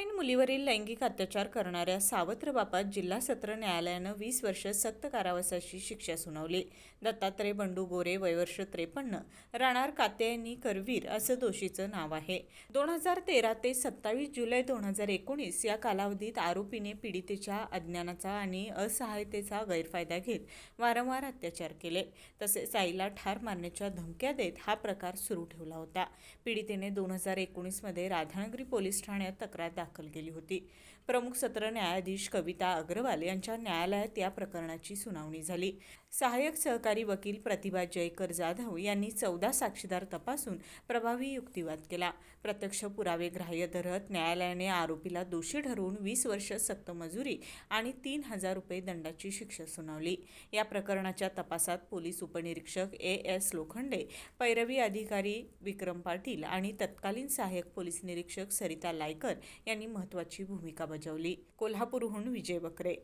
Online मुलीवरील लैंगिक अत्याचार करणाऱ्या सावत्र बापात जिल्हा सत्र न्यायालयानं 20 वर्ष सक्त कारावासाची शिक्षा सुनावली. दत्तात्रय बंडू गोरे, वयवर्ष 53, राहणार कात्यायनी करवीर असं दोषीचं नाव आहे. 2013 ते 27 जुलै 2019 या कालावधीत आरोपीने पीडितेच्या अज्ञानाचा आणि असहायतेचा गैरफायदा घेत वारंवार अत्याचार केले. तसेच आईला ठार मारण्याच्या धमक्या देत हा प्रकार सुरू ठेवला होता. पीडितेने 2019 मध्ये राधानगरी पोलीस ठाण्यात तक्रार दाखल केली होती. प्रमुख सत्र न्यायाधीश कविता अग्रवाल यांच्या न्यायालयात या प्रकरणाची सुनावणी झाली. सहाय्यक सहकारी वकील प्रतिभा जयकर जाधव यांनी 14 साक्षीदार तपासून प्रभावी युक्तिवाद केला. प्रत्यक्ष पुरावे ग्राह्य धरत न्यायालयाने आरोपीला दोषी ठरवून 20 वर्ष सक्त मजुरी आणि 3,000 रुपये दंडाची शिक्षा सुनावली. या प्रकरणाच्या तपासात पोलीस उपनिरीक्षक A.S. लोखंडे, पैरवी अधिकारी विक्रम पाटील आणि तत्कालीन सहाय्यक पोलीस निरीक्षक सरिता लायकर यांनी महत्त्वाची भूमिका बजावली. कोल्हापूरहून विजय बकरे.